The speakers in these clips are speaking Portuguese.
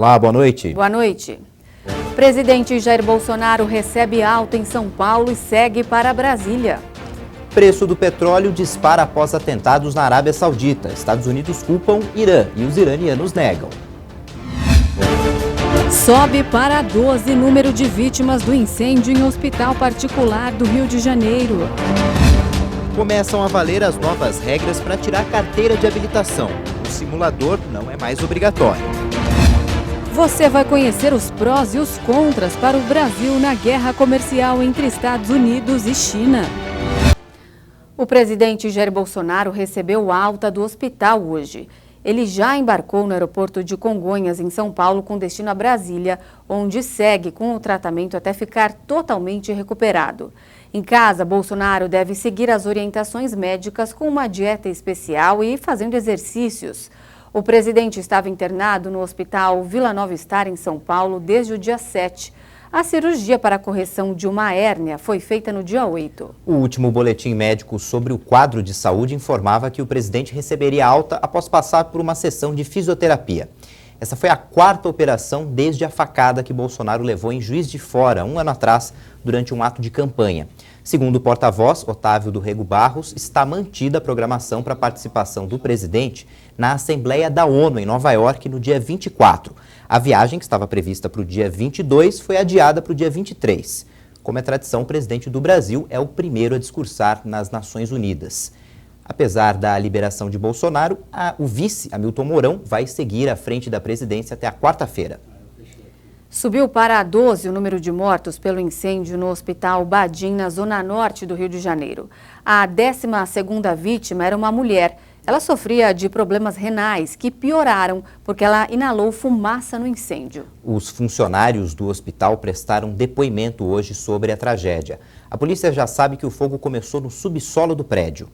Olá, boa noite. Boa noite. Presidente Jair Bolsonaro recebe alta em São Paulo e segue para Brasília. Preço do petróleo dispara após atentados na Arábia Saudita. Estados Unidos culpam Irã e os iranianos negam. Sobe para 12 número de vítimas do incêndio em hospital particular do Rio de Janeiro. Começam a valer as novas regras para tirar carteira de habilitação. O simulador não é mais obrigatório. Você vai conhecer os prós e os contras para o Brasil na guerra comercial entre Estados Unidos e China. O presidente Jair Bolsonaro recebeu alta do hospital hoje. Ele já embarcou no aeroporto de Congonhas, em São Paulo, com destino a Brasília, onde segue com o tratamento até ficar totalmente recuperado. Em casa, Bolsonaro deve seguir as orientações médicas com uma dieta especial e fazendo exercícios. O presidente estava internado no Hospital Vila Nova Star, em São Paulo, desde o dia 7. A cirurgia para a correção de uma hérnia foi feita no dia 8. O último boletim médico sobre o quadro de saúde informava que o presidente receberia alta após passar por uma sessão de fisioterapia. Essa foi a 4ª operação desde a facada que Bolsonaro levou em Juiz de Fora, um ano atrás, durante um ato de campanha. Segundo o porta-voz, Otávio do Rego Barros, está mantida a programação para a participação do presidente na Assembleia da ONU, em Nova York, no dia 24. A viagem, que estava prevista para o dia 22, foi adiada para o dia 23. Como é tradição, o presidente do Brasil é o primeiro a discursar nas Nações Unidas. Apesar da liberação de Bolsonaro, o vice, Hamilton Mourão, vai seguir à frente da presidência até a quarta-feira. Subiu para 12 o número de mortos pelo incêndio no Hospital Badim, na zona norte do Rio de Janeiro. A 12ª vítima era uma mulher. Ela sofria de problemas renais que pioraram porque ela inalou fumaça no incêndio. Os funcionários do hospital prestaram depoimento hoje sobre a tragédia. A polícia já sabe que o fogo começou no subsolo do prédio.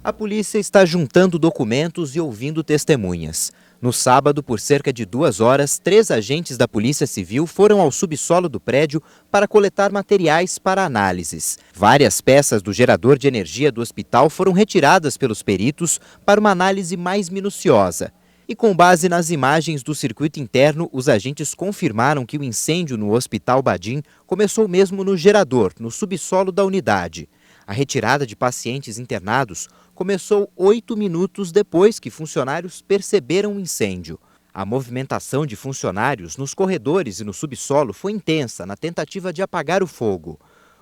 A polícia está juntando documentos e ouvindo testemunhas. No sábado, por cerca de 2 horas, 3 agentes da Polícia Civil foram ao subsolo do prédio para coletar materiais para análises. Várias peças do gerador de energia do hospital foram retiradas pelos peritos para uma análise mais minuciosa. E com base nas imagens do circuito interno, os agentes confirmaram que o incêndio no Hospital Badim começou mesmo no gerador, no subsolo da unidade. A retirada de pacientes internados começou 8 minutos depois que funcionários perceberam o incêndio. A movimentação de funcionários nos corredores e no subsolo foi intensa na tentativa de apagar o fogo.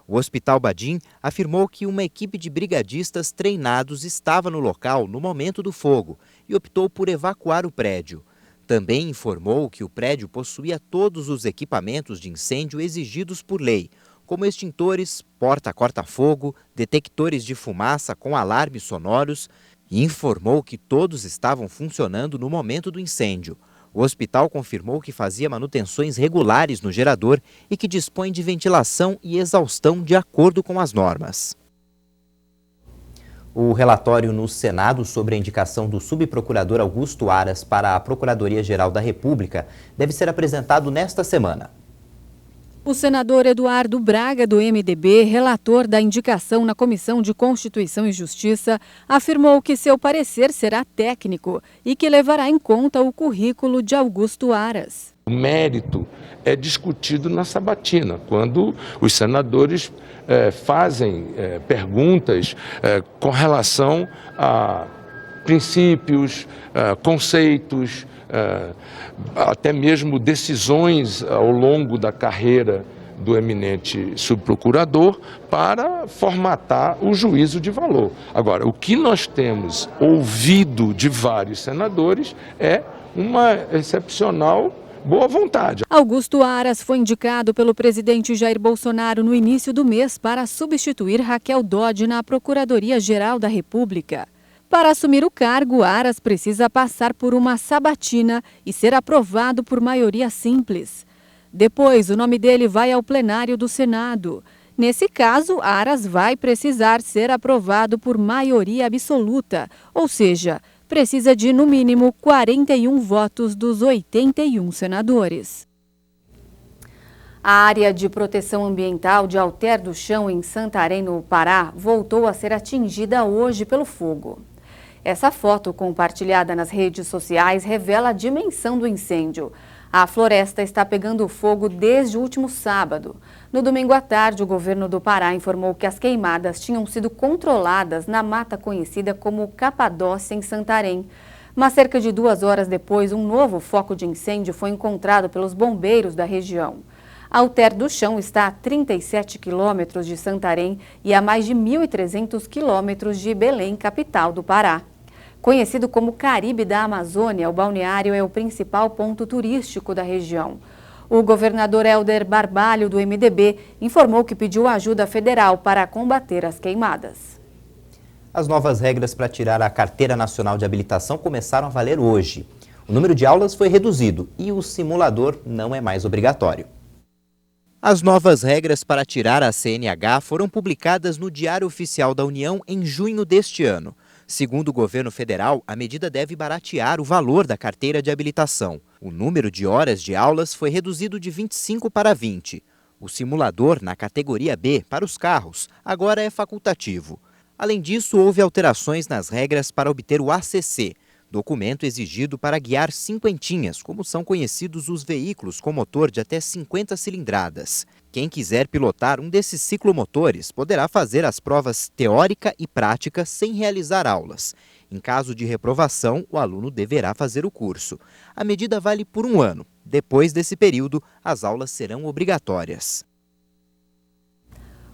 O Hospital Badim afirmou que uma equipe de brigadistas treinados estava no local no momento do fogo e optou por evacuar o prédio. Também informou que o prédio possuía todos os equipamentos de incêndio exigidos por lei, como extintores, porta-corta-fogo, detectores de fumaça com alarmes sonoros, e informou que todos estavam funcionando no momento do incêndio. O hospital confirmou que fazia manutenções regulares no gerador e que dispõe de ventilação e exaustão de acordo com as normas. O relatório no Senado sobre a indicação do subprocurador Augusto Aras para a Procuradoria-Geral da República deve ser apresentado nesta semana. O senador Eduardo Braga, do MDB, relator da indicação na Comissão de Constituição e Justiça, afirmou que seu parecer será técnico e que levará em conta o currículo de Augusto Aras. O mérito é discutido na sabatina, quando os senadores fazem perguntas com relação a princípios, conceitos, até mesmo decisões ao longo da carreira do eminente subprocurador para formatar o juízo de valor. Agora, o que nós temos ouvido de vários senadores é uma excepcional boa vontade. Augusto Aras foi indicado pelo presidente Jair Bolsonaro no início do mês para substituir Raquel Dodge na Procuradoria-Geral da República. Para assumir o cargo, Aras precisa passar por uma sabatina e ser aprovado por maioria simples. Depois, o nome dele vai ao plenário do Senado. Nesse caso, Aras vai precisar ser aprovado por maioria absoluta, ou seja, precisa de, no mínimo, 41 votos dos 81 senadores. A área de proteção ambiental de Alter do Chão, em Santarém, no Pará, voltou a ser atingida hoje pelo fogo. Essa foto, compartilhada nas redes sociais, revela a dimensão do incêndio. A floresta está pegando fogo desde o último sábado. No domingo à tarde, o governo do Pará informou que as queimadas tinham sido controladas na mata conhecida como Capadócia, em Santarém. Mas cerca de 2 horas depois, um novo foco de incêndio foi encontrado pelos bombeiros da região. Alter do Chão está a 37 quilômetros de Santarém e a mais de 1.300 quilômetros de Belém, capital do Pará. Conhecido como Caribe da Amazônia, o balneário é o principal ponto turístico da região. O governador Helder Barbalho, do MDB, informou que pediu ajuda federal para combater as queimadas. As novas regras para tirar a Carteira Nacional de Habilitação começaram a valer hoje. O número de aulas foi reduzido e o simulador não é mais obrigatório. As novas regras para tirar a CNH foram publicadas no Diário Oficial da União em junho deste ano. Segundo o governo federal, a medida deve baratear o valor da carteira de habilitação. O número de horas de aulas foi reduzido de 25 para 20. O simulador na categoria B para os carros agora é facultativo. Além disso, houve alterações nas regras para obter o ACC, documento exigido para guiar cinquentinhas, como são conhecidos os veículos com motor de até 50 cilindradas. Quem quiser pilotar um desses ciclomotores poderá fazer as provas teórica e prática sem realizar aulas. Em caso de reprovação, o aluno deverá fazer o curso. A medida vale por 1 ano. Depois desse período, as aulas serão obrigatórias.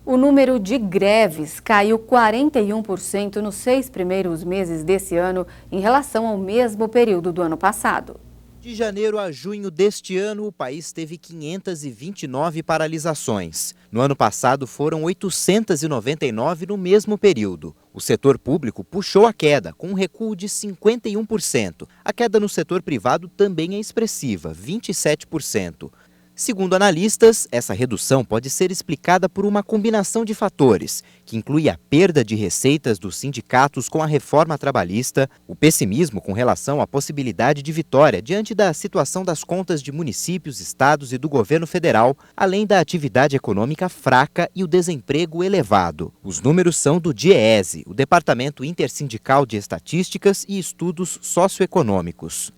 O número de greves caiu 41% nos 6 primeiros meses desse ano em relação ao mesmo período do ano passado. De janeiro a junho deste ano, o país teve 529 paralisações. No ano passado, foram 899 no mesmo período. O setor público puxou a queda, com um recuo de 51%. A queda no setor privado também é expressiva, 27%. Segundo analistas, essa redução pode ser explicada por uma combinação de fatores, que inclui a perda de receitas dos sindicatos com a reforma trabalhista, o pessimismo com relação à possibilidade de vitória diante da situação das contas de municípios, estados e do governo federal, além da atividade econômica fraca e o desemprego elevado. Os números são do DIEESE, o Departamento Intersindical de Estatísticas e Estudos Socioeconômicos.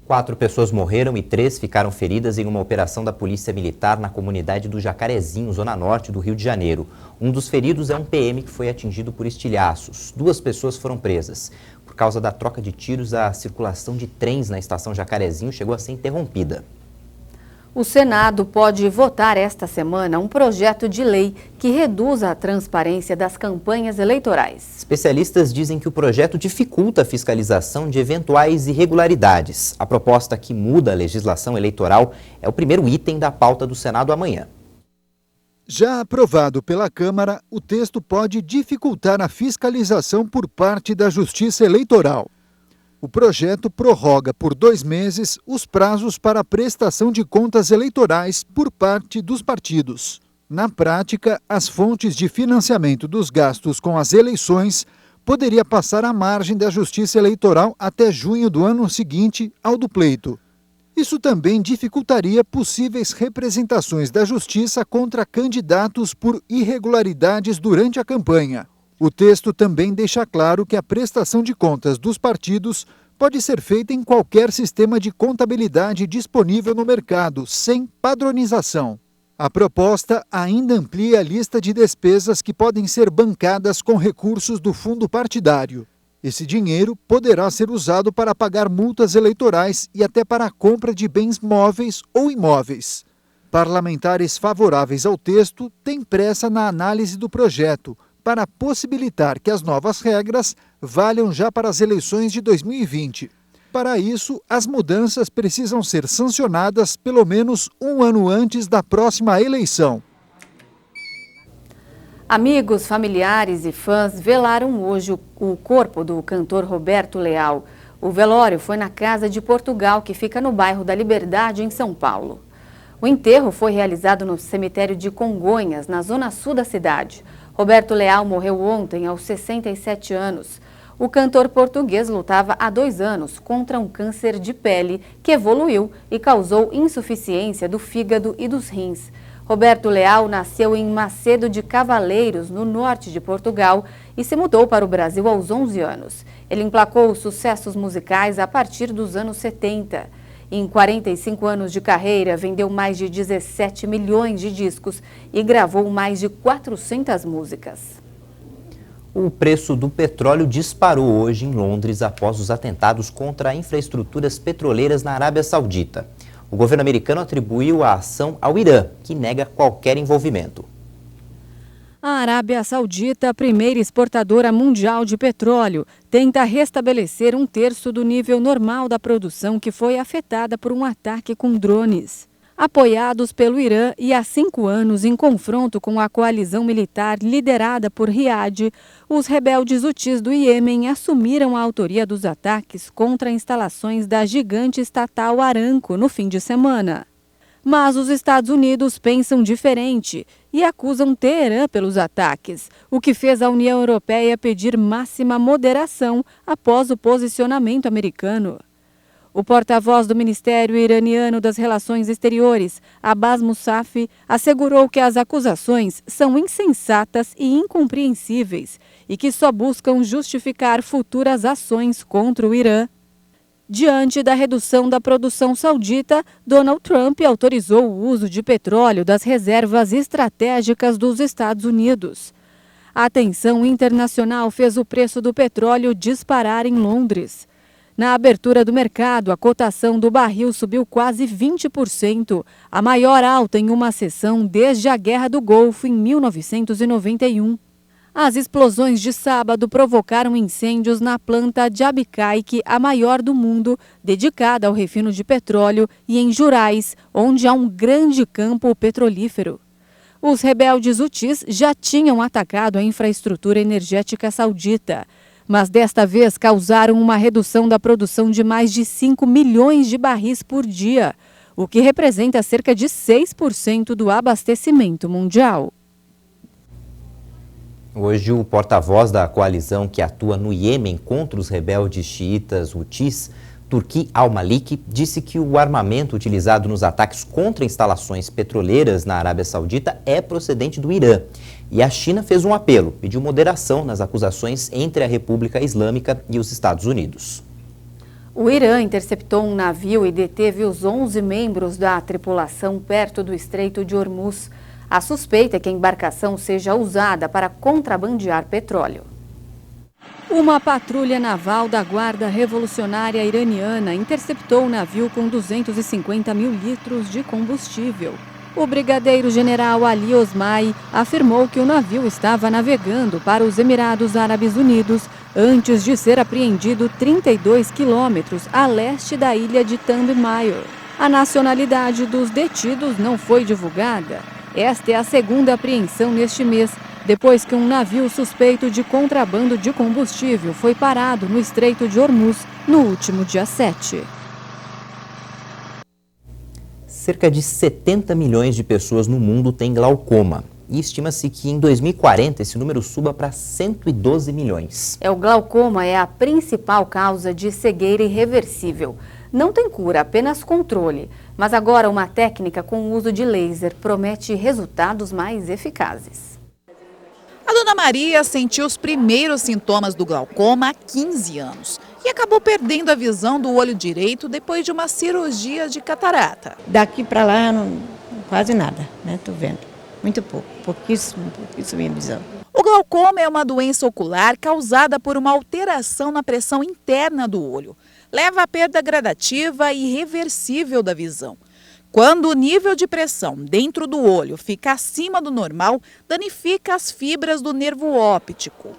4 pessoas morreram e 3 ficaram feridas em uma operação da Polícia Militar na comunidade do Jacarezinho, zona norte do Rio de Janeiro. Um dos feridos é um PM que foi atingido por estilhaços. 2 pessoas foram presas. Por causa da troca de tiros, a circulação de trens na estação Jacarezinho chegou a ser interrompida. O Senado pode votar esta semana um projeto de lei que reduza a transparência das campanhas eleitorais. Especialistas dizem que o projeto dificulta a fiscalização de eventuais irregularidades. A proposta que muda a legislação eleitoral é o primeiro item da pauta do Senado amanhã. Já aprovado pela Câmara, o texto pode dificultar a fiscalização por parte da Justiça Eleitoral. O projeto prorroga por 2 meses os prazos para a prestação de contas eleitorais por parte dos partidos. Na prática, as fontes de financiamento dos gastos com as eleições poderia passar à margem da Justiça Eleitoral até junho do ano seguinte ao do pleito. Isso também dificultaria possíveis representações da Justiça contra candidatos por irregularidades durante a campanha. O texto também deixa claro que a prestação de contas dos partidos pode ser feita em qualquer sistema de contabilidade disponível no mercado, sem padronização. A proposta ainda amplia a lista de despesas que podem ser bancadas com recursos do fundo partidário. Esse dinheiro poderá ser usado para pagar multas eleitorais e até para a compra de bens móveis ou imóveis. Parlamentares favoráveis ao texto têm pressa na análise do projeto, para possibilitar que as novas regras valham já para as eleições de 2020. Para isso, as mudanças precisam ser sancionadas pelo menos 1 ano antes da próxima eleição. Amigos, familiares e fãs velaram hoje o corpo do cantor Roberto Leal. O velório foi na Casa de Portugal, que fica no bairro da Liberdade, em São Paulo. O enterro foi realizado no cemitério de Congonhas, na zona sul da cidade. Roberto Leal morreu ontem, aos 67 anos. O cantor português lutava há 2 anos contra um câncer de pele que evoluiu e causou insuficiência do fígado e dos rins. Roberto Leal nasceu em Macedo de Cavaleiros, no norte de Portugal, e se mudou para o Brasil aos 11 anos. Ele emplacou sucessos musicais a partir dos anos 70. Em 45 anos de carreira, vendeu mais de 17 milhões de discos e gravou mais de 400 músicas. O preço do petróleo disparou hoje em Londres após os atentados contra infraestruturas petroleiras na Arábia Saudita. O governo americano atribuiu a ação ao Irã, que nega qualquer envolvimento. A Arábia Saudita, a primeira exportadora mundial de petróleo, tenta restabelecer 1/3 do nível normal da produção que foi afetada por um ataque com drones. Apoiados pelo Irã e há 5 anos em confronto com a coalizão militar liderada por Riad, os rebeldes hutis do Iêmen assumiram a autoria dos ataques contra instalações da gigante estatal Aramco no fim de semana. Mas os Estados Unidos pensam diferente e acusam Teherã pelos ataques, o que fez a União Europeia pedir máxima moderação após o posicionamento americano. O porta-voz do Ministério Iraniano das Relações Exteriores, Abbas Mousavi, assegurou que as acusações são insensatas e incompreensíveis e que só buscam justificar futuras ações contra o Irã. Diante da redução da produção saudita, Donald Trump autorizou o uso de petróleo das reservas estratégicas dos Estados Unidos. A tensão internacional fez o preço do petróleo disparar em Londres. Na abertura do mercado, a cotação do barril subiu quase 20%, a maior alta em uma sessão desde a Guerra do Golfo em 1991. As explosões de sábado provocaram incêndios na planta de Abqaiq, a maior do mundo, dedicada ao refino de petróleo, e em Jurais, onde há um grande campo petrolífero. Os rebeldes hutis já tinham atacado a infraestrutura energética saudita, mas desta vez causaram uma redução da produção de mais de 5 milhões de barris por dia, o que representa cerca de 6% do abastecimento mundial. Hoje, o porta-voz da coalizão que atua no Iêmen contra os rebeldes xiitas hutis, Turki al-Maliki, disse que o armamento utilizado nos ataques contra instalações petroleiras na Arábia Saudita é procedente do Irã. E a China fez um apelo, pediu moderação nas acusações entre a República Islâmica e os Estados Unidos. O Irã interceptou um navio e deteve os 11 membros da tripulação perto do Estreito de Hormuz. A suspeita é que a embarcação seja usada para contrabandear petróleo. Uma patrulha naval da Guarda Revolucionária Iraniana interceptou um navio com 250 mil litros de combustível. O brigadeiro-general Ali Osmai afirmou que o navio estava navegando para os Emirados Árabes Unidos antes de ser apreendido 32 quilômetros a leste da ilha de Tamb Mayor. A nacionalidade dos detidos não foi divulgada. Esta é a segunda apreensão neste mês, depois que um navio suspeito de contrabando de combustível foi parado no Estreito de Hormuz no último dia 7. Cerca de 70 milhões de pessoas no mundo têm glaucoma. E estima-se que em 2040 esse número suba para 112 milhões. O glaucoma é a principal causa de cegueira irreversível. Não tem cura, apenas controle. Mas agora uma técnica com o uso de laser promete resultados mais eficazes. A dona Maria sentiu os primeiros sintomas do glaucoma há 15 anos e acabou perdendo a visão do olho direito depois de uma cirurgia de catarata. Daqui para lá, quase nada, né? Tô vendo. Muito pouco, pouquíssimo minha visão. O glaucoma é uma doença ocular causada por uma alteração na pressão interna do olho. Leva à perda gradativa e irreversível da visão. Quando o nível de pressão dentro do olho fica acima do normal, danifica as fibras do nervo óptico.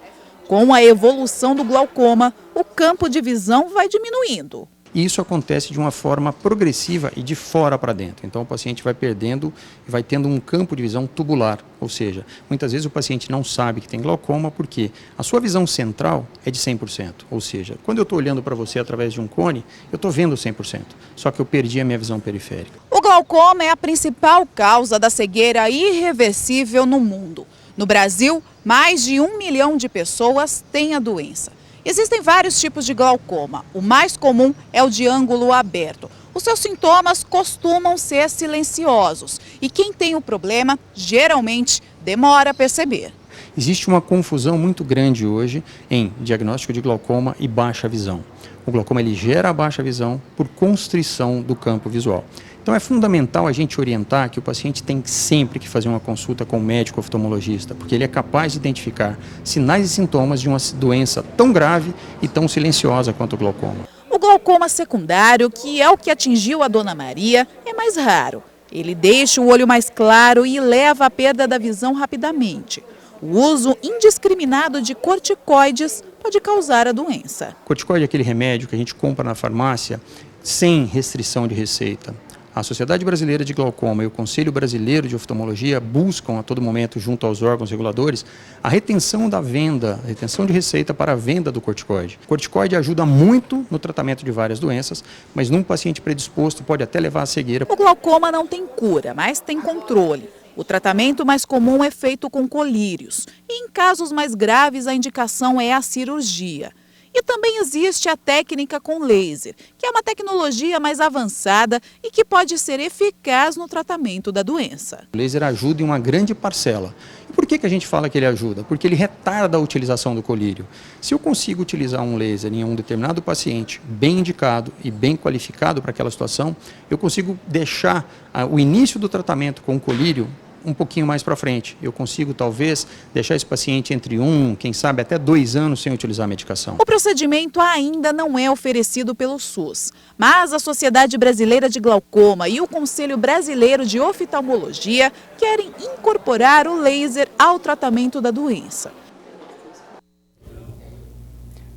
Com a evolução do glaucoma, o campo de visão vai diminuindo. E isso acontece de uma forma progressiva e de fora para dentro. Então o paciente vai perdendo e vai tendo um campo de visão tubular. Ou seja, muitas vezes o paciente não sabe que tem glaucoma porque a sua visão central é de 100%. Ou seja, quando eu estou olhando para você através de um cone, eu estou vendo 100%. Só que eu perdi a minha visão periférica. O glaucoma é a principal causa da cegueira irreversível no mundo. No Brasil, mais de 1 milhão de pessoas têm a doença. Existem vários tipos de glaucoma. O mais comum é o de ângulo aberto. Os seus sintomas costumam ser silenciosos e quem tem o problema geralmente demora a perceber. Existe uma confusão muito grande hoje em diagnóstico de glaucoma e baixa visão. O glaucoma ele gera a baixa visão por constrição do campo visual. Então é fundamental a gente orientar que o paciente tem sempre que fazer uma consulta com o médico oftalmologista, porque ele é capaz de identificar sinais e sintomas de uma doença tão grave e tão silenciosa quanto o glaucoma. O glaucoma secundário, que é o que atingiu a Dona Maria, é mais raro. Ele deixa o olho mais claro e leva à perda da visão rapidamente. O uso indiscriminado de corticoides pode causar a doença. Corticoide é aquele remédio que a gente compra na farmácia sem restrição de receita. A Sociedade Brasileira de Glaucoma e o Conselho Brasileiro de Oftalmologia buscam a todo momento, junto aos órgãos reguladores, a retenção da venda, a retenção de receita para a venda do corticoide. O corticoide ajuda muito no tratamento de várias doenças, mas num paciente predisposto pode até levar à cegueira. O glaucoma não tem cura, mas tem controle. O tratamento mais comum é feito com colírios. E em casos mais graves, a indicação é a cirurgia. E também existe a técnica com laser, que é uma tecnologia mais avançada e que pode ser eficaz no tratamento da doença. O laser ajuda em uma grande parcela. E por que a gente fala que ele ajuda? Porque ele retarda a utilização do colírio. Se eu consigo utilizar um laser em um determinado paciente bem indicado e bem qualificado para aquela situação, eu consigo deixar o início do tratamento com o colírio um pouquinho mais para frente. Eu consigo, talvez, deixar esse paciente entre 1, quem sabe até 2 anos sem utilizar a medicação. O procedimento ainda não é oferecido pelo SUS, mas a Sociedade Brasileira de Glaucoma e o Conselho Brasileiro de Oftalmologia querem incorporar o laser ao tratamento da doença.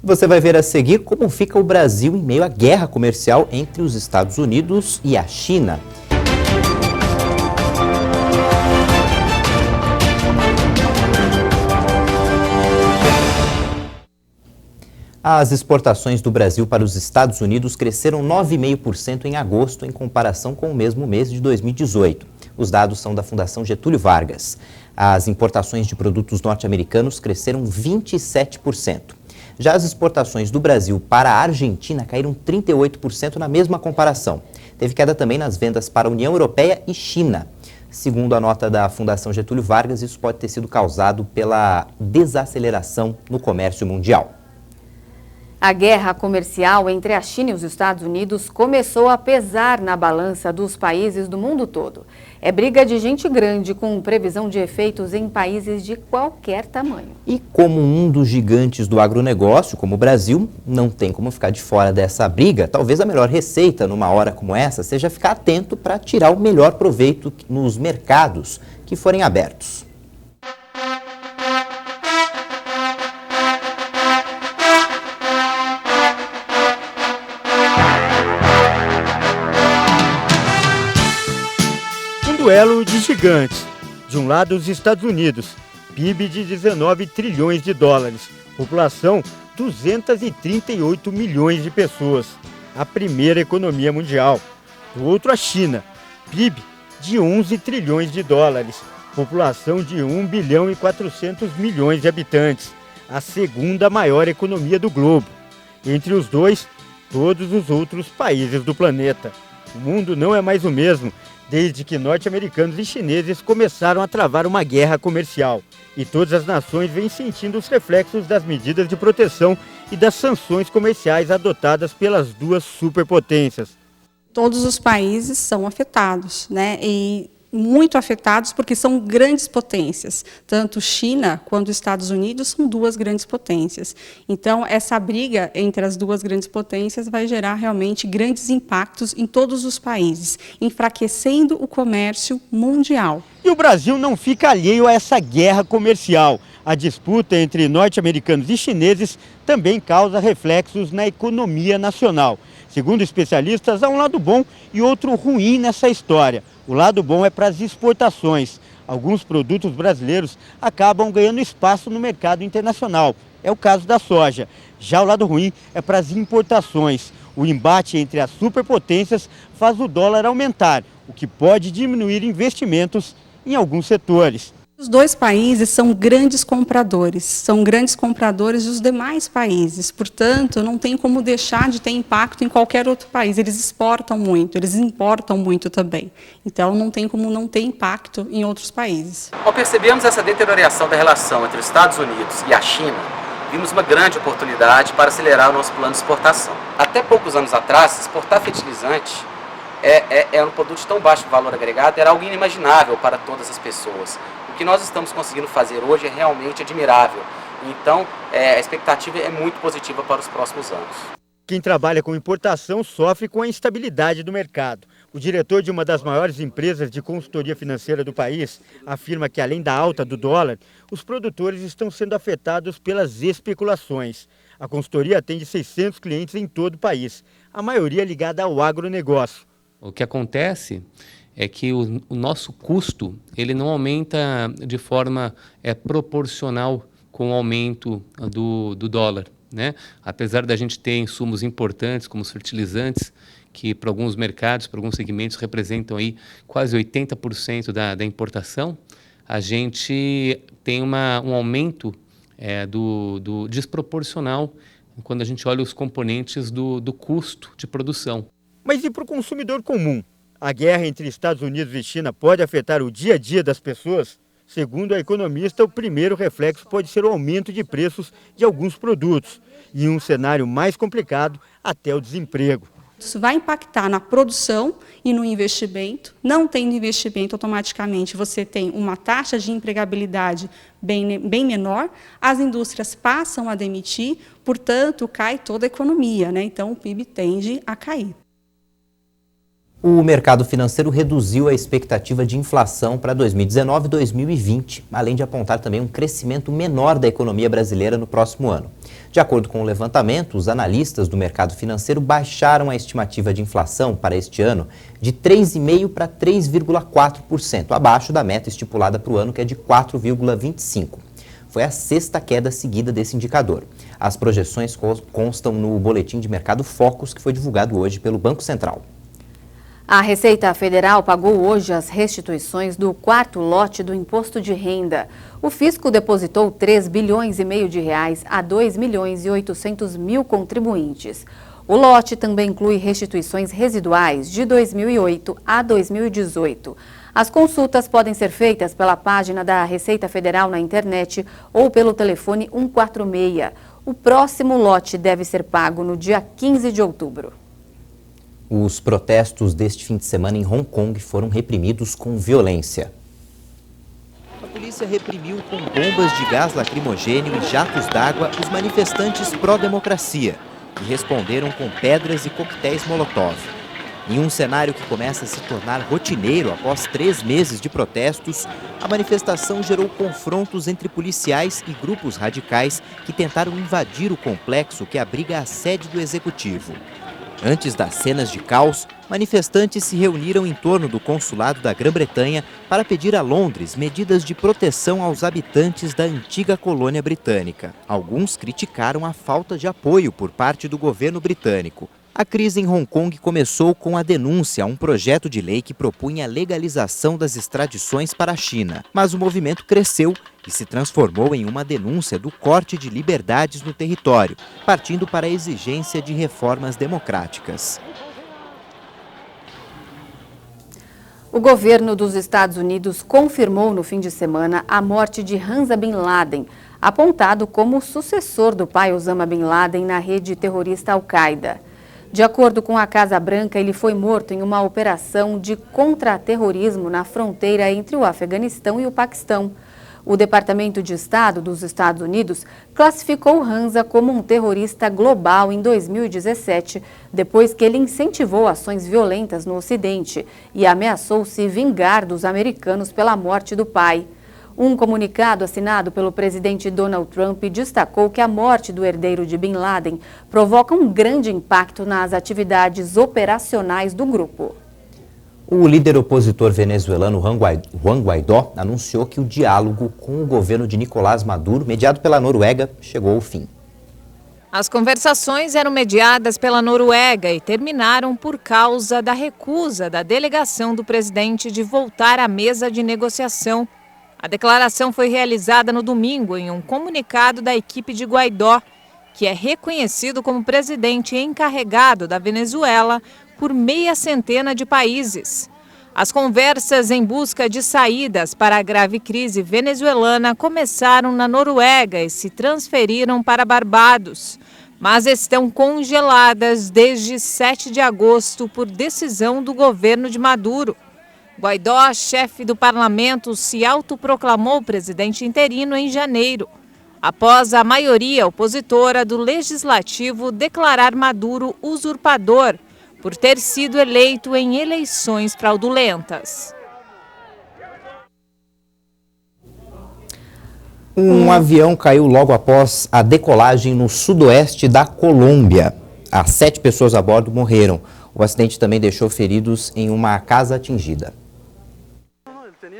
Você vai ver a seguir como fica o Brasil em meio à guerra comercial entre os Estados Unidos e a China. As exportações do Brasil para os Estados Unidos cresceram 9,5% em agosto, em comparação com o mesmo mês de 2018. Os dados são da Fundação Getúlio Vargas. As importações de produtos norte-americanos cresceram 27%. Já as exportações do Brasil para a Argentina caíram 38% na mesma comparação. Teve queda também nas vendas para a União Europeia e China. Segundo a nota da Fundação Getúlio Vargas, isso pode ter sido causado pela desaceleração no comércio mundial. A guerra comercial entre a China e os Estados Unidos começou a pesar na balança dos países do mundo todo. É briga de gente grande, com previsão de efeitos em países de qualquer tamanho. E como um dos gigantes do agronegócio, como o Brasil, não tem como ficar de fora dessa briga, talvez a melhor receita numa hora como essa seja ficar atento para tirar o melhor proveito nos mercados que forem abertos. Duelo de gigantes. De um lado, os Estados Unidos, PIB de 19 trilhões de dólares, população 238 milhões de pessoas, a primeira economia mundial. Do outro, a China, PIB de 11 trilhões de dólares, população de 1 bilhão e 400 milhões de habitantes, a segunda maior economia do globo. Entre os dois, todos os outros países do planeta. O mundo não é mais o mesmo desde que norte-americanos e chineses começaram a travar uma guerra comercial. E todas as nações vêm sentindo os reflexos das medidas de proteção e das sanções comerciais adotadas pelas duas superpotências. Todos os países são afetados, né? E muito afetados porque são grandes potências. Tanto China quanto Estados Unidos são duas grandes potências. Então, essa briga entre as duas grandes potências vai gerar realmente grandes impactos em todos os países, enfraquecendo o comércio mundial. E o Brasil não fica alheio a essa guerra comercial. A disputa entre norte-americanos e chineses também causa reflexos na economia nacional. Segundo especialistas, há um lado bom e outro ruim nessa história. O lado bom é para as exportações. Alguns produtos brasileiros acabam ganhando espaço no mercado internacional. É o caso da soja. Já o lado ruim é para as importações. O embate entre as superpotências faz o dólar aumentar, o que pode diminuir investimentos em alguns setores. Os dois países são grandes compradores dos demais países, portanto, não tem como deixar de ter impacto em qualquer outro país. Eles exportam muito, eles importam muito também, então não tem como não ter impacto em outros países. Ao percebermos essa deterioração da relação entre os Estados Unidos e a China, vimos uma grande oportunidade para acelerar o nosso plano de exportação. Até poucos anos atrás, exportar fertilizante é um produto de tão baixo valor agregado, era algo inimaginável para todas as pessoas. O que nós estamos conseguindo fazer hoje é realmente admirável. Então, a expectativa é muito positiva para os próximos anos. Quem trabalha com importação sofre com a instabilidade do mercado. O diretor de uma das maiores empresas de consultoria financeira do país afirma que, além da alta do dólar, os produtores estão sendo afetados pelas especulações. A consultoria atende 600 clientes em todo o país, a maioria ligada ao agronegócio. O que acontece é que o nosso custo ele não aumenta de forma proporcional com o aumento do dólar, né? Apesar da gente ter insumos importantes como os fertilizantes, que para alguns mercados, para alguns segmentos representam aí quase 80% da importação, a gente tem um aumento do desproporcional quando a gente olha os componentes do custo de produção. Mas e para o consumidor comum? A guerra entre Estados Unidos e China pode afetar o dia a dia das pessoas? Segundo a economista, o primeiro reflexo pode ser o aumento de preços de alguns produtos e, em um cenário mais complicado, até o desemprego. Isso vai impactar na produção e no investimento. Não tendo investimento, automaticamente você tem uma taxa de empregabilidade bem menor, as indústrias passam a demitir, portanto, cai toda a economia, né? Então, o PIB tende a cair. O mercado financeiro reduziu a expectativa de inflação para 2019 e 2020, além de apontar também um crescimento menor da economia brasileira no próximo ano. De acordo com o levantamento, os analistas do mercado financeiro baixaram a estimativa de inflação para este ano de 3,5% para 3,4%, abaixo da meta estipulada para o ano, que é de 4,25%. Foi a sexta queda seguida desse indicador. As projeções constam no boletim de mercado Focus, que foi divulgado hoje pelo Banco Central. A Receita Federal pagou hoje as restituições do quarto lote do imposto de renda. O fisco depositou 3,5 bilhões de reais a 2.800.000 contribuintes. O lote também inclui restituições residuais de 2008 a 2018. As consultas podem ser feitas pela página da Receita Federal na internet ou pelo telefone 146. O próximo lote deve ser pago no dia 15 de outubro. Os protestos deste fim de semana em Hong Kong foram reprimidos com violência. A polícia reprimiu com bombas de gás lacrimogêneo e jatos d'água os manifestantes pró-democracia, que responderam com pedras e coquetéis Molotov. Em um cenário que começa a se tornar rotineiro após 3 meses de protestos, a manifestação gerou confrontos entre policiais e grupos radicais que tentaram invadir o complexo que abriga a sede do executivo. Antes das cenas de caos, manifestantes se reuniram em torno do consulado da Grã-Bretanha para pedir a Londres medidas de proteção aos habitantes da antiga colônia britânica. Alguns criticaram a falta de apoio por parte do governo britânico. A crise em Hong Kong começou com a denúncia a um projeto de lei que propunha a legalização das extradições para a China. Mas o movimento cresceu e se transformou em uma denúncia do corte de liberdades no território, partindo para a exigência de reformas democráticas. O governo dos Estados Unidos confirmou no fim de semana a morte de Hamza Bin Laden, apontado como o sucessor do pai Osama Bin Laden na rede terrorista Al-Qaeda. De acordo com a Casa Branca, ele foi morto em uma operação de contra-terrorismo na fronteira entre o Afeganistão e o Paquistão. O Departamento de Estado dos Estados Unidos classificou Hamza como um terrorista global em 2017, depois que ele incentivou ações violentas no Ocidente e ameaçou se vingar dos americanos pela morte do pai. Um comunicado assinado pelo presidente Donald Trump destacou que a morte do herdeiro de Bin Laden provoca um grande impacto nas atividades operacionais do grupo. O líder opositor venezuelano Juan Guaidó anunciou que o diálogo com o governo de Nicolás Maduro, mediado pela Noruega, chegou ao fim. As conversações eram mediadas pela Noruega e terminaram por causa da recusa da delegação do presidente de voltar à mesa de negociação. A declaração foi realizada no domingo em um comunicado da equipe de Guaidó, que é reconhecido como presidente encarregado da Venezuela por meia centena de países. As conversas em busca de saídas para a grave crise venezuelana começaram na Noruega e se transferiram para Barbados, mas estão congeladas desde 7 de agosto por decisão do governo de Maduro. Guaidó, chefe do parlamento, se autoproclamou presidente interino em janeiro, após a maioria opositora do legislativo declarar Maduro usurpador por ter sido eleito em eleições fraudulentas. Um avião caiu logo após a decolagem no sudoeste da Colômbia. As 7 pessoas a bordo morreram. O acidente também deixou feridos em uma casa atingida.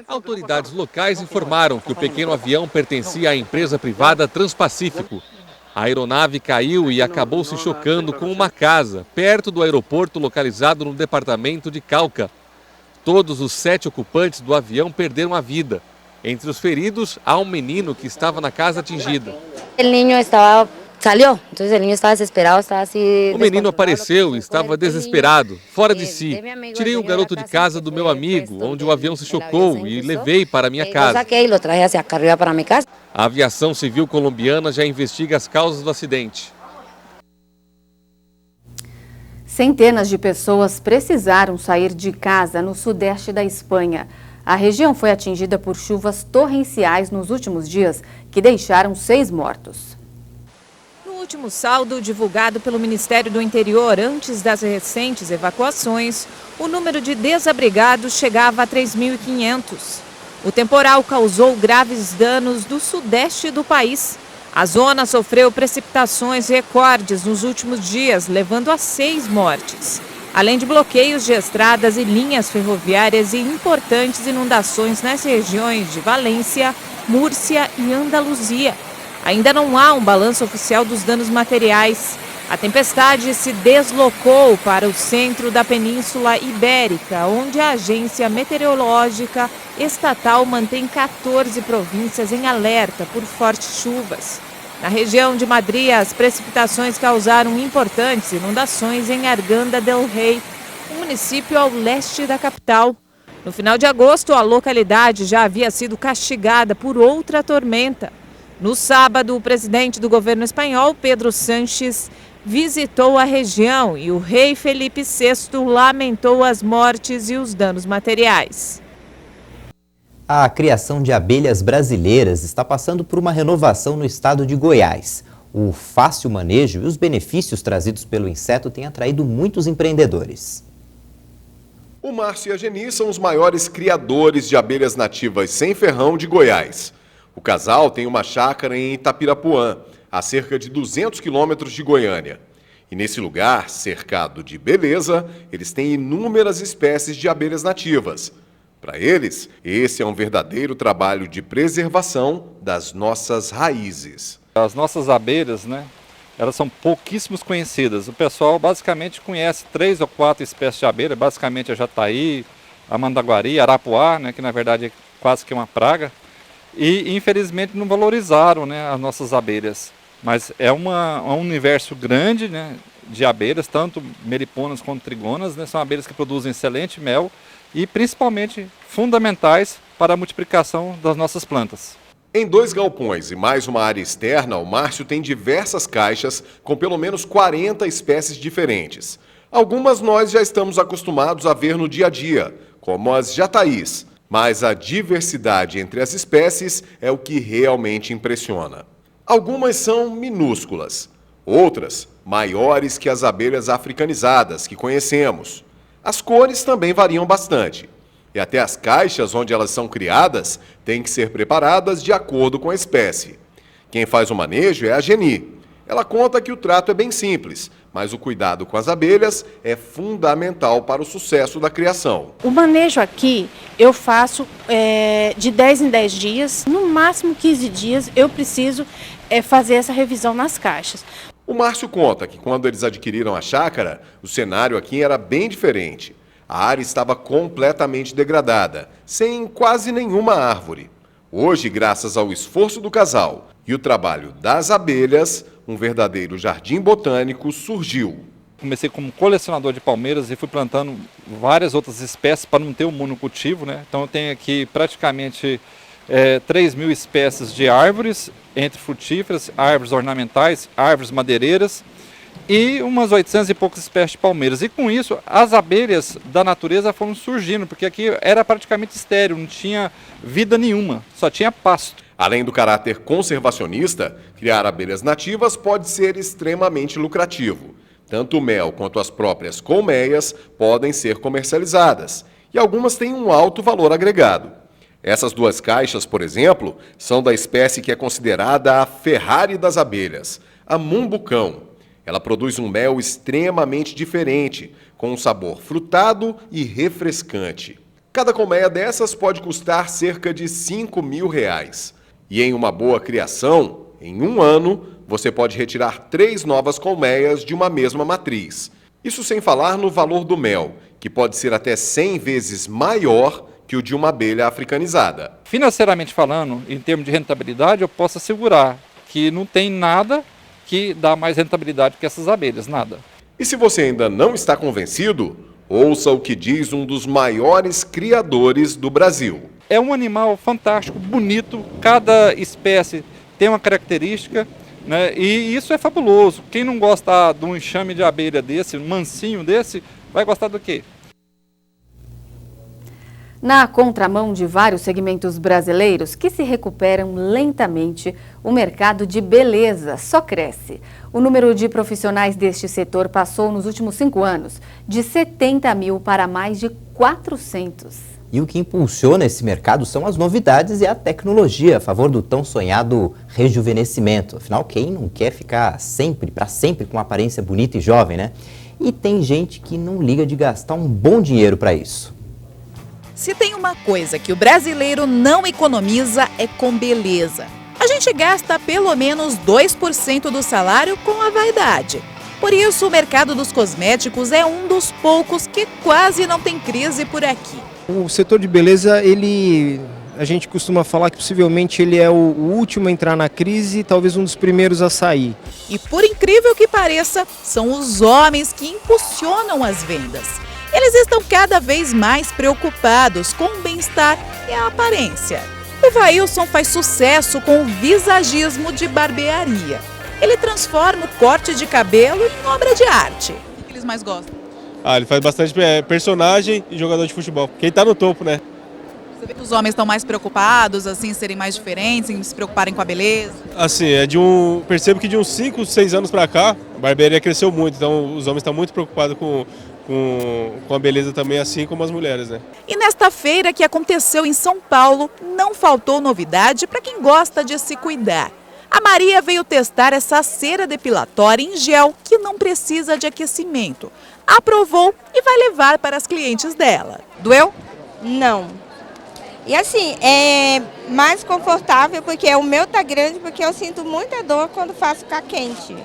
Autoridades locais informaram que o pequeno avião pertencia à empresa privada Transpacífico. A aeronave caiu e acabou se chocando com uma casa, perto do aeroporto localizado no departamento de Cauca. Todos os 7 ocupantes do avião perderam a vida. Entre os feridos, há um menino que estava na casa atingida. O menino apareceu e estava desesperado, fora de si. Tirei o garoto de casa do meu amigo, onde o avião se chocou, e levei para minha casa. A aviação civil colombiana já investiga as causas do acidente. Centenas de pessoas precisaram sair de casa no sudeste da Espanha. A região foi atingida por chuvas torrenciais nos últimos dias, que deixaram 6 mortos. No último saldo divulgado pelo Ministério do Interior antes das recentes evacuações, o número de desabrigados chegava a 3.500. O temporal causou graves danos no sudeste do país. A zona sofreu precipitações recordes nos últimos dias, levando a 6 mortes. Além de bloqueios de estradas e linhas ferroviárias e importantes inundações nas regiões de Valência, Múrcia e Andaluzia. Ainda não há um balanço oficial dos danos materiais. A tempestade se deslocou para o centro da Península Ibérica, onde a Agência Meteorológica Estatal mantém 14 províncias em alerta por fortes chuvas. Na região de Madrid, as precipitações causaram importantes inundações em Arganda del Rei, um município ao leste da capital. No final de agosto, a localidade já havia sido castigada por outra tormenta. No sábado, o presidente do governo espanhol, Pedro Sánchez, visitou a região e o rei Felipe VI lamentou as mortes e os danos materiais. A criação de abelhas brasileiras está passando por uma renovação no estado de Goiás. O fácil manejo e os benefícios trazidos pelo inseto têm atraído muitos empreendedores. O Márcio e a Geni são os maiores criadores de abelhas nativas sem ferrão de Goiás. O casal tem uma chácara em Itapirapuã, a cerca de 200 quilômetros de Goiânia. E nesse lugar, cercado de beleza, eles têm inúmeras espécies de abelhas nativas. Para eles, esse é um verdadeiro trabalho de preservação das nossas raízes. As nossas abelhas, elas são pouquíssimos conhecidas. O pessoal basicamente conhece 3 ou 4 espécies de abelha, basicamente a jataí, a mandaguari, a arapuá, que na verdade é quase que uma praga. E infelizmente não valorizaram as nossas abelhas. Mas é um universo grande de abelhas, tanto meliponas quanto trigonas. São abelhas que produzem excelente mel e principalmente fundamentais para a multiplicação das nossas plantas. Em 2 galpões e mais uma área externa, o Márcio tem diversas caixas com pelo menos 40 espécies diferentes. Algumas nós já estamos acostumados a ver no dia a dia, como as jataís, mas a diversidade entre as espécies é o que realmente impressiona. Algumas são minúsculas, outras maiores que as abelhas africanizadas que conhecemos. As cores também variam bastante. E até as caixas onde elas são criadas têm que ser preparadas de acordo com a espécie. Quem faz o manejo é a Geni. Ela conta que o trato é bem simples, mas o cuidado com as abelhas é fundamental para o sucesso da criação. O manejo aqui eu faço de 10 em 10 dias, no máximo 15 dias eu preciso fazer essa revisão nas caixas. O Márcio conta que quando eles adquiriram a chácara, o cenário aqui era bem diferente. A área estava completamente degradada, sem quase nenhuma árvore. Hoje, graças ao esforço do casal e o trabalho das abelhas, um verdadeiro jardim botânico surgiu. Comecei como colecionador de palmeiras e fui plantando várias outras espécies para não ter um monocultivo, né? Então eu tenho aqui praticamente 3.000 espécies de árvores, entre frutíferas, árvores ornamentais, árvores madeireiras e umas 800 e poucas espécies de palmeiras. E com isso, as abelhas da natureza foram surgindo, porque aqui era praticamente estéril, não tinha vida nenhuma, só tinha pasto. Além do caráter conservacionista, criar abelhas nativas pode ser extremamente lucrativo. Tanto o mel quanto as próprias colmeias podem ser comercializadas, e algumas têm um alto valor agregado. Essas 2 caixas, por exemplo, são da espécie que é considerada a Ferrari das abelhas, a Mumbucão. Ela produz um mel extremamente diferente, com um sabor frutado e refrescante. Cada colmeia dessas pode custar cerca de R$5.000. E em uma boa criação, em um ano, você pode retirar 3 novas colmeias de uma mesma matriz. Isso sem falar no valor do mel, que pode ser até 100 vezes maior que o de uma abelha africanizada. Financeiramente falando, em termos de rentabilidade, eu posso assegurar que não tem nada que dá mais rentabilidade que essas abelhas, nada. E se você ainda não está convencido, ouça o que diz um dos maiores criadores do Brasil. É um animal fantástico, bonito, cada espécie tem uma característica, né? E isso é fabuloso. Quem não gosta de um enxame de abelha desse, um mansinho desse, vai gostar do quê? Na contramão de vários segmentos brasileiros que se recuperam lentamente, o mercado de beleza só cresce. O número de profissionais deste setor passou nos últimos 5 anos de 70 mil para mais de 400. E o que impulsiona esse mercado são as novidades e a tecnologia a favor do tão sonhado rejuvenescimento. Afinal, quem não quer ficar para sempre com uma aparência bonita e jovem, né? E tem gente que não liga de gastar um bom dinheiro para isso. Se tem uma coisa que o brasileiro não economiza é com beleza. A gente gasta pelo menos 2% do salário com a vaidade. Por isso, o mercado dos cosméticos é um dos poucos que quase não tem crise por aqui. O setor de beleza, a gente costuma falar que possivelmente ele é o último a entrar na crise e talvez um dos primeiros a sair. E por incrível que pareça, são os homens que impulsionam as vendas. Eles estão cada vez mais preocupados com o bem-estar e a aparência. O Vailson faz sucesso com o visagismo de barbearia. Ele transforma o corte de cabelo em obra de arte. O que eles mais gostam? Ele faz bastante personagem e jogador de futebol. Quem tá no topo, né? Você vê que os homens estão mais preocupados, assim, serem mais diferentes, em se preocuparem com a beleza? Assim, percebo que de uns 5, 6 anos pra cá, a barbearia cresceu muito. Então os homens estão muito preocupados com a beleza também, assim como as mulheres, né? E nesta feira que aconteceu em São Paulo, não faltou novidade para quem gosta de se cuidar. A Maria veio testar essa cera depilatória em gel que não precisa de aquecimento. Aprovou e vai levar para as clientes dela. Doeu? Não. E assim, é mais confortável porque o meu tá grande, porque eu sinto muita dor quando faço ficar quente.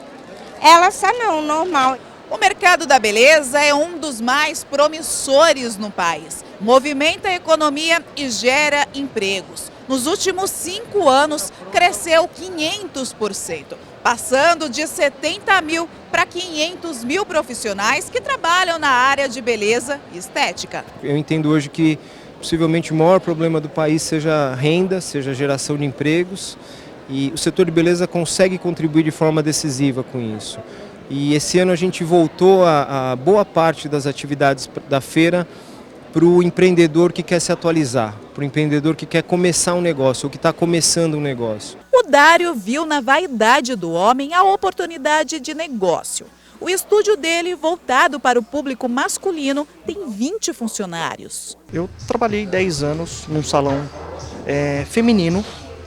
Ela só não, normal. O mercado da beleza é um dos mais promissores no país. Movimenta a economia e gera empregos. Nos últimos 5 anos, cresceu 500%, passando de 70 mil para 500 mil profissionais que trabalham na área de beleza e estética. Eu entendo hoje que possivelmente o maior problema do país seja renda, seja geração de empregos, e o setor de beleza consegue contribuir de forma decisiva com isso. E esse ano a gente voltou a boa parte das atividades da feira para o empreendedor que quer se atualizar, para o empreendedor que quer começar um negócio, ou que está começando um negócio. O Dário viu na vaidade do homem a oportunidade de negócio. O estúdio dele, voltado para o público masculino, tem 20 funcionários. Eu trabalhei 10 anos num salão feminino,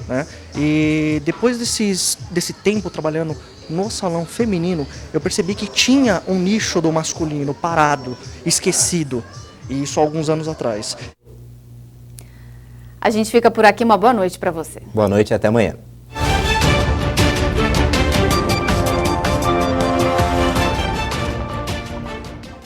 né? E depois desse tempo trabalhando no salão feminino, eu percebi que tinha um nicho do masculino parado, esquecido, e isso há alguns anos atrás. A gente fica por aqui, uma boa noite para você. Boa noite e até amanhã.